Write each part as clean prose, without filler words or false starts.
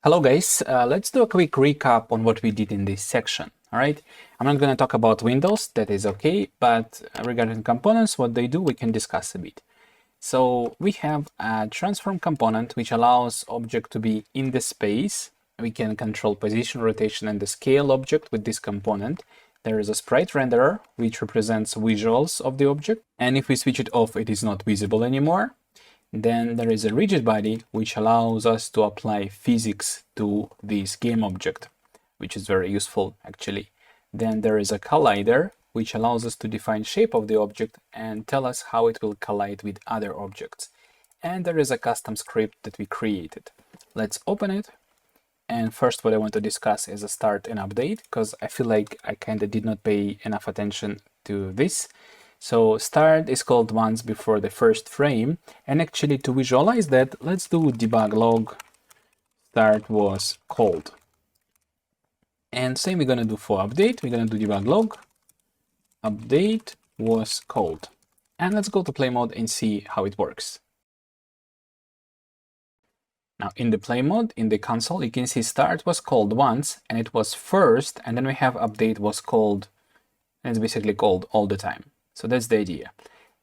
Hello guys, let's do a quick recap on what we did in this section. All right, I'm not going to talk about windows, that is okay, but regarding components, what they do, we can discuss a bit. So we have a transform component which allows object to be in the space. We can control position, rotation, and the scale object with this component. There is a sprite renderer which represents visuals of the object, and if we switch it off, it is not visible anymore. Then there is a rigid body which allows us to apply physics to this game object, which is very useful actually. Then there is a collider which allows us to define shape of the object and tell us how it will collide with other objects. And there is a custom script that we created. Let's open it. And first what I want to discuss is a start and update, because I feel like I kind of did not pay enough attention to this. So start is called once before the first frame, and actually to visualize that, let's do debug log start was called. And same we're going to do for update. We're going to do debug log update was called. And let's go to play mode and see how it works. Now in the play mode, in the console, you can see start was called once and it was first, and then we have update was called, and it's basically called all the time. So that's the idea.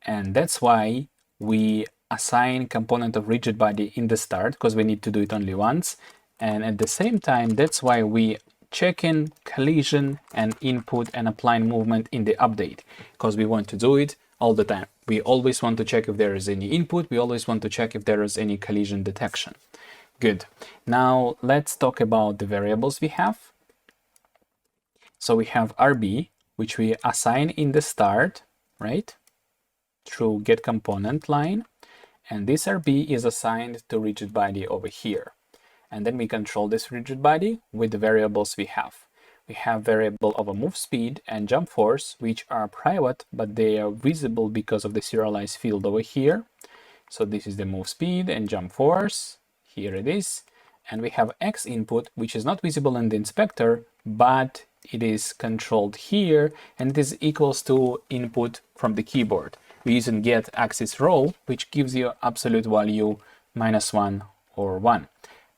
And that's why we assign component of rigid body in the start, because we need to do it only once. And at the same time, that's why we check in collision and input and apply movement in the update, because we want to do it all the time. We always want to check if there is any input. We always want to check if there is any collision detection. Good. Now let's talk about the variables we have. So we have RB, which we assign in the start, right, through get component line, and this RB is assigned to rigid body over here. And then we control this rigid body with the variables we have. We have variable of a move speed and jump force, which are private, but they are visible because of the serialized field over here. So this is the move speed and jump force. Here it is. And we have X input, which is not visible in the inspector, but it is controlled here, and it is equals to input from the keyboard. We use get axis row, which gives you absolute value -1 or 1.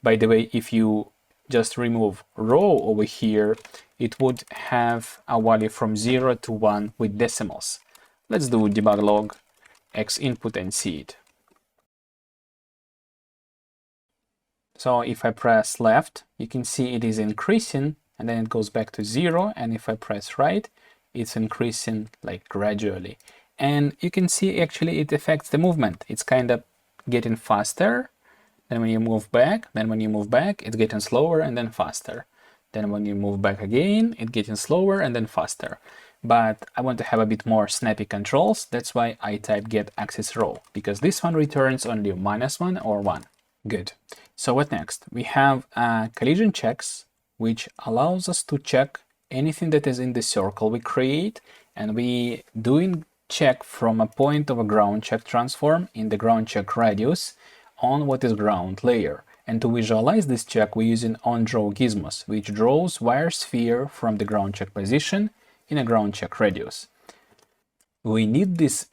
By the way, if you just remove row over here, it would have a value from 0 to 1 with decimals. Let's do debug log X input and see it. So if I press left, you can see it is increasing, and then it goes back to 0. And if I press right, it's increasing like gradually. And you can see actually it affects the movement. It's kind of getting faster. Then when you move back, it's getting slower and then faster. Then when you move back again, it's getting slower and then faster. But I want to have a bit more snappy controls. That's why I type get axis row, because this one returns only -1 or 1. Good. So what next? We have collision checks, which allows us to check anything that is in the circle we create, and we doing check from a point of a ground check transform in the ground check radius on what is ground layer. And to visualize this check, we're using onDraw gizmos, which draws wire sphere from the ground check position in a ground check radius. We need this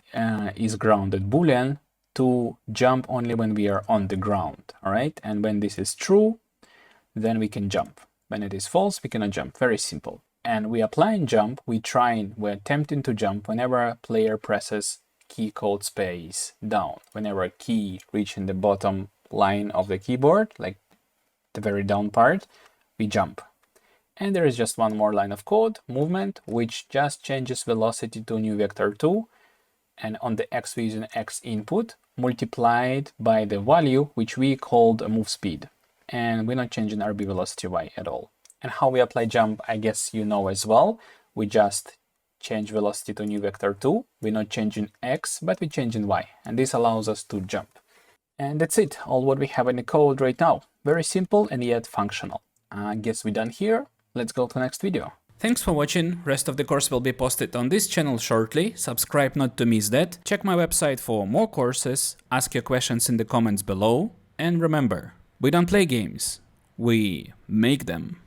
is grounded boolean to jump only when we are on the ground, all right? And when this is true, then we can jump. When it is false, we cannot jump. Very simple. And we apply jump, we're attempting to jump whenever a player presses key code space down. Whenever a key reaching the bottom line of the keyboard, like the very down part, we jump. And there is just one more line of code, movement, which just changes velocity to new vector 2. And on the X, we're using X input multiplied by the value, which we called a move speed. And we're not changing RB velocity Y at all. And how we apply jump, I guess you know as well. We just change velocity to new vector 2. We're not changing X, but we're changing Y. And this allows us to jump. And that's it, all what we have in the code right now. Very simple and yet functional. I guess we're done here. Let's go to the next video. Thanks for watching. Rest of the course will be posted on this channel shortly. Subscribe not to miss that. Check my website for more courses. Ask your questions in the comments below. And remember, we don't play games, we make them.